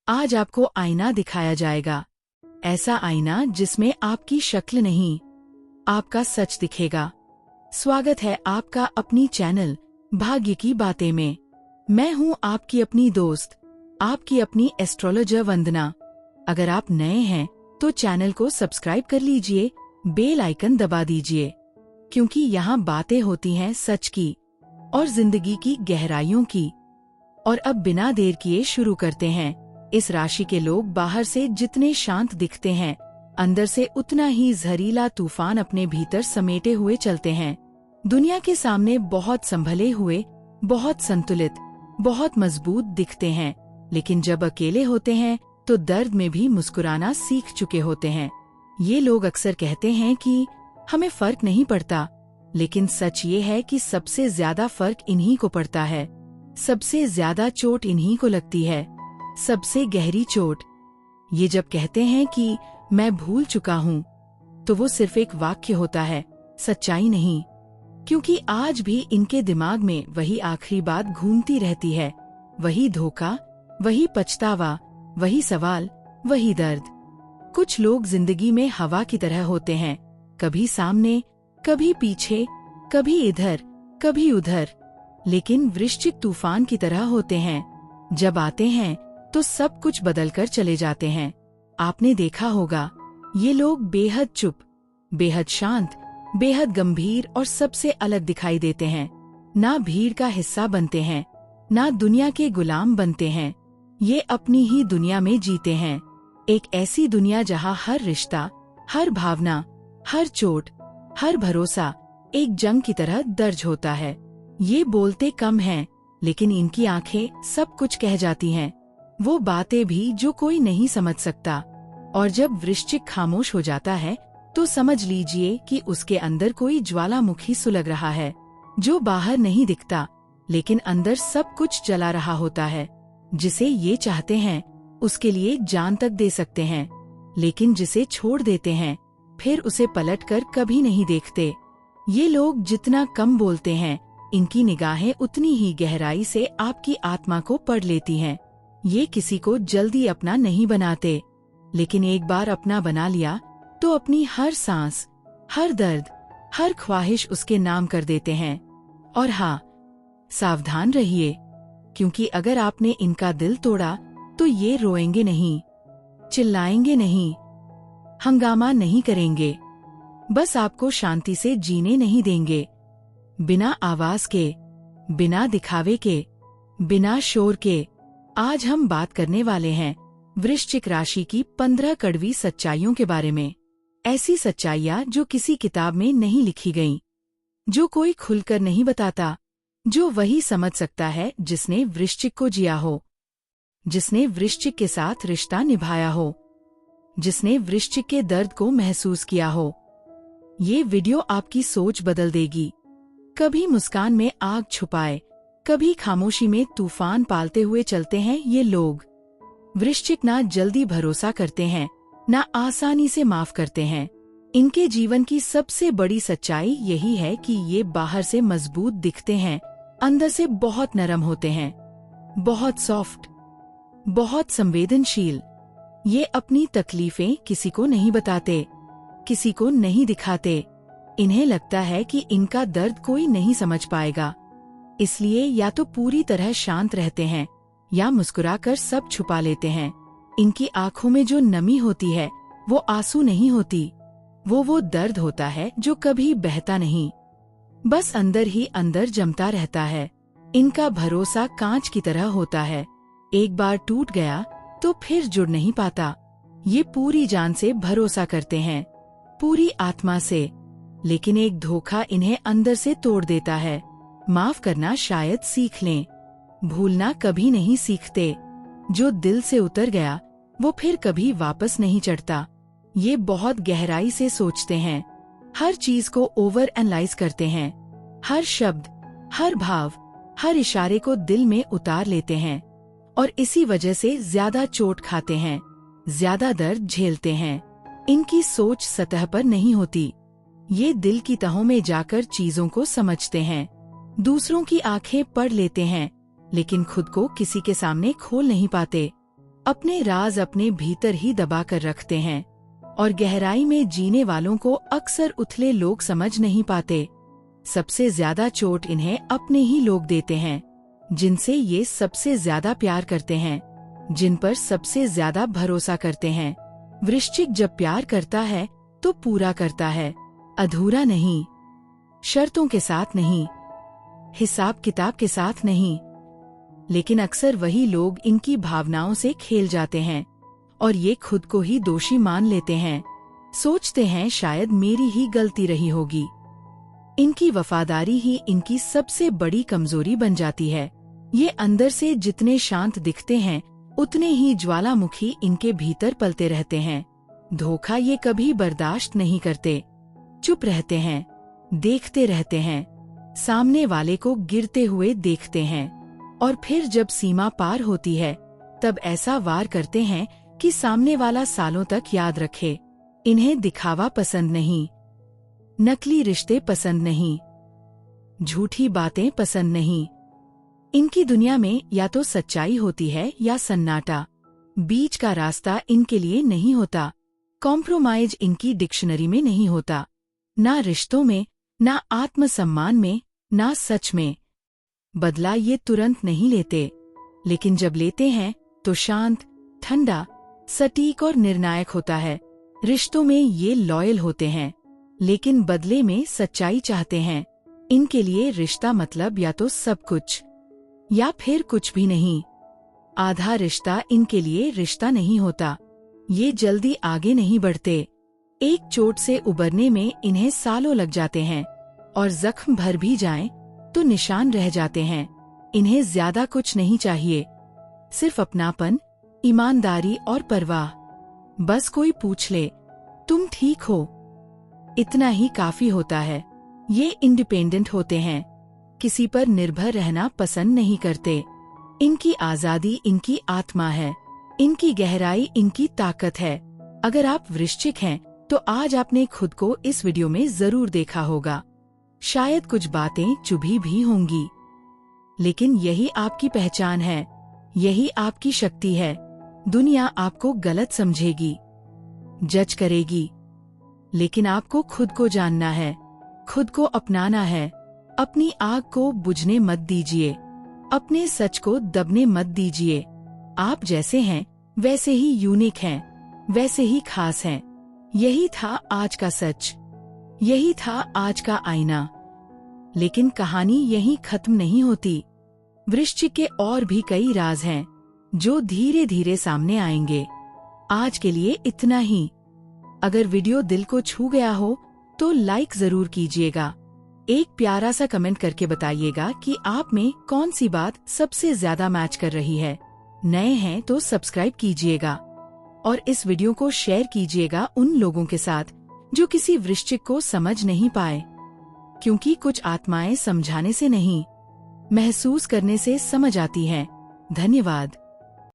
आज आपको आईना दिखाया जाएगा, ऐसा आईना जिसमें आपकी शक्ल नहीं, आपका सच दिखेगा। स्वागत है आपका अपनी चैनल भाग्य की बातें में। मैं हूँ आपकी अपनी दोस्त, आपकी अपनी एस्ट्रोलॉजर वंदना। अगर आप नए हैं तो चैनल को सब्सक्राइब कर लीजिए, बेल आइकन दबा दीजिए, क्योंकि यहाँ बातें होती हैं सच की और जिंदगी की गहराइयों की। और अब बिना देर किए शुरू करते हैं। इस राशि के लोग बाहर से जितने शांत दिखते हैं, अंदर से उतना ही जहरीला तूफान अपने भीतर समेटे हुए चलते हैं। दुनिया के सामने बहुत संभले हुए, बहुत संतुलित, बहुत मजबूत दिखते हैं, लेकिन जब अकेले होते हैं तो दर्द में भी मुस्कुराना सीख चुके होते हैं। ये लोग अक्सर कहते हैं कि हमें फर्क नहीं पड़ता, लेकिन सच ये है कि सबसे ज्यादा फर्क इन्हीं को पड़ता है। सबसे ज्यादा चोट इन्हीं को लगती है, सबसे गहरी चोट। ये जब कहते हैं कि मैं भूल चुका हूँ, तो वो सिर्फ एक वाक्य होता है, सच्चाई नहीं। क्योंकि आज भी इनके दिमाग में वही आखिरी बात घूमती रहती है, वही धोखा, वही पछतावा, वही सवाल, वही दर्द। कुछ लोग जिंदगी में हवा की तरह होते हैं, कभी सामने, कभी पीछे, कभी इधर, कभी उधर, लेकिन वृश्चिक तूफान की तरह होते हैं। जब आते हैं तो सब कुछ बदलकर चले जाते हैं। आपने देखा होगा, ये लोग बेहद चुप, बेहद शांत, बेहद गंभीर और सबसे अलग दिखाई देते हैं। ना भीड़ का हिस्सा बनते हैं, ना दुनिया के गुलाम बनते हैं। ये अपनी ही दुनिया में जीते हैं, एक ऐसी दुनिया जहाँ हर रिश्ता, हर भावना, हर चोट, हर भरोसा एक जंग की तरह दर्ज होता है। ये बोलते कम हैं, लेकिन इनकी आंखें सब कुछ कह जाती हैं, वो बातें भी जो कोई नहीं समझ सकता। और जब वृश्चिक खामोश हो जाता है तो समझ लीजिए कि उसके अंदर कोई ज्वालामुखी सुलग रहा है, जो बाहर नहीं दिखता, लेकिन अंदर सब कुछ जला रहा होता है। जिसे ये चाहते हैं उसके लिए जान तक दे सकते हैं, लेकिन जिसे छोड़ देते हैं फिर उसे पलटकर कभी नहीं देखते। ये लोग जितना कम बोलते हैं, इनकी निगाहें उतनी ही गहराई से आपकी आत्मा को पढ़ लेती हैं। ये किसी को जल्दी अपना नहीं बनाते, लेकिन एक बार अपना बना लिया तो अपनी हर सांस, हर दर्द, हर ख्वाहिश उसके नाम कर देते हैं। और हाँ, सावधान रहिए, क्योंकि अगर आपने इनका दिल तोड़ा तो ये रोएंगे नहीं, चिल्लाएंगे नहीं, हंगामा नहीं करेंगे, बस आपको शांति से जीने नहीं देंगे। बिना आवाज के, बिना दिखावे के, बिना शोर के। आज हम बात करने वाले हैं वृश्चिक राशि की 15 कड़वी सच्चाइयों के बारे में। ऐसी सच्चाइयाँ जो किसी किताब में नहीं लिखी गईं, जो कोई खुलकर नहीं बताता, जो वही समझ सकता है जिसने वृश्चिक को जिया हो, जिसने वृश्चिक के साथ रिश्ता निभाया हो, जिसने वृश्चिक के दर्द को महसूस किया हो। ये वीडियो आपकी सोच बदल देगी। कभी मुस्कान में आग छुपाए, कभी खामोशी में तूफान पालते हुए चलते हैं ये लोग। वृश्चिक ना जल्दी भरोसा करते हैं, ना आसानी से माफ करते हैं। इनके जीवन की सबसे बड़ी सच्चाई यही है कि ये बाहर से मजबूत दिखते हैं, अंदर से बहुत नरम होते हैं, बहुत सॉफ्ट, बहुत संवेदनशील। ये अपनी तकलीफें किसी को नहीं बताते, किसी को नहीं दिखाते। इन्हें लगता है कि इनका दर्द कोई नहीं समझ पाएगा, इसलिए या तो पूरी तरह शांत रहते हैं या मुस्कुराकर सब छुपा लेते हैं। इनकी आंखों में जो नमी होती है वो आंसू नहीं होती, वो दर्द होता है जो कभी बहता नहीं, बस अंदर ही अंदर जमता रहता है। इनका भरोसा कांच की तरह होता है, एक बार टूट गया तो फिर जुड़ नहीं पाता। ये पूरी जान से भरोसा करते हैं, पूरी आत्मा से, लेकिन एक धोखा इन्हें अंदर से तोड़ देता है। माफ करना शायद सीख लें, भूलना कभी नहीं सीखते। जो दिल से उतर गया वो फिर कभी वापस नहीं चढ़ता। ये बहुत गहराई से सोचते हैं, हर चीज को ओवर एनालाइज करते हैं, हर शब्द, हर भाव, हर इशारे को दिल में उतार लेते हैं, और इसी वजह से ज्यादा चोट खाते हैं, ज्यादा दर्द झेलते हैं। इनकी सोच सतह पर नहीं होती, ये दिल की तहों में जाकर चीजों को समझते हैं। दूसरों की आंखें पढ़ लेते हैं, लेकिन खुद को किसी के सामने खोल नहीं पाते। अपने राज अपने भीतर ही दबा कर रखते हैं और गहराई में जीने वालों को अक्सर उथले लोग समझ नहीं पाते। सबसे ज्यादा चोट इन्हें अपने ही लोग देते हैं, जिनसे ये सबसे ज्यादा प्यार करते हैं, जिन पर सबसे ज्यादा भरोसा करते हैं। वृश्चिक जब प्यार करता है तो पूरा करता है, अधूरा नहीं, शर्तों के साथ नहीं, हिसाब किताब के साथ नहीं। लेकिन अक्सर वही लोग इनकी भावनाओं से खेल जाते हैं और ये खुद को ही दोषी मान लेते हैं। सोचते हैं शायद मेरी ही गलती रही होगी। इनकी वफादारी ही इनकी सबसे बड़ी कमजोरी बन जाती है। ये अंदर से जितने शांत दिखते हैं उतने ही ज्वालामुखी इनके भीतर पलते रहते हैं। धोखा ये कभी बर्दाश्त नहीं करते, चुप रहते हैं, देखते रहते हैं, सामने वाले को गिरते हुए देखते हैं और फिर जब सीमा पार होती है तब ऐसा वार करते हैं कि सामने वाला सालों तक याद रखे। इन्हें दिखावा पसंद नहीं, नकली रिश्ते पसंद नहीं, झूठी बातें पसंद नहीं। इनकी दुनिया में या तो सच्चाई होती है या सन्नाटा, बीच का रास्ता इनके लिए नहीं होता। कॉम्प्रोमाइज इनकी डिक्शनरी में नहीं होता, ना रिश्तों में, ना आत्मसम्मान में, ना सच में। बदला ये तुरंत नहीं लेते, लेकिन जब लेते हैं तो शांत, ठंडा, सटीक और निर्णायक होता है। रिश्तों में ये लॉयल होते हैं, लेकिन बदले में सच्चाई चाहते हैं। इनके लिए रिश्ता मतलब या तो सब कुछ या फिर कुछ भी नहीं। आधा रिश्ता इनके लिए रिश्ता नहीं होता। ये जल्दी आगे नहीं बढ़ते। एक चोट से उबरने में इन्हें सालों लग जाते हैं और जख्म भर भी जाएं तो निशान रह जाते हैं। इन्हें ज्यादा कुछ नहीं चाहिए, सिर्फ अपनापन, ईमानदारी और परवाह। बस कोई पूछ ले, तुम ठीक हो, इतना ही काफी होता है। ये इंडिपेंडेंट होते हैं, किसी पर निर्भर रहना पसंद नहीं करते। इनकी आजादी इनकी आत्मा है, इनकी गहराई इनकी ताकत है। अगर आप वृश्चिक हैं तो आज आपने खुद को इस वीडियो में जरूर देखा होगा। शायद कुछ बातें चुभी भी होंगी, लेकिन यही आपकी पहचान है, यही आपकी शक्ति है। दुनिया आपको गलत समझेगी, जज करेगी, लेकिन आपको खुद को जानना है, खुद को अपनाना है। अपनी आग को बुझने मत दीजिए, अपने सच को दबने मत दीजिए। आप जैसे हैं वैसे ही यूनिक हैं, वैसे ही खास हैं। यही था आज का सच, यही था आज का आईना। लेकिन कहानी यहीं खत्म नहीं होती। वृश्चिक के और भी कई राज हैं जो धीरे धीरे सामने आएंगे। आज के लिए इतना ही। अगर वीडियो दिल को छू गया हो तो लाइक जरूर कीजिएगा। एक प्यारा सा कमेंट करके बताइएगा कि आप में कौन सी बात सबसे ज्यादा मैच कर रही है। नए हैं तो सब्सक्राइब कीजिएगा और इस वीडियो को शेयर कीजिएगा उन लोगों के साथ जो किसी वृश्चिक को समझ नहीं पाए, क्योंकि कुछ आत्माएं समझाने से नहीं, महसूस करने से समझ आती हैं। धन्यवाद।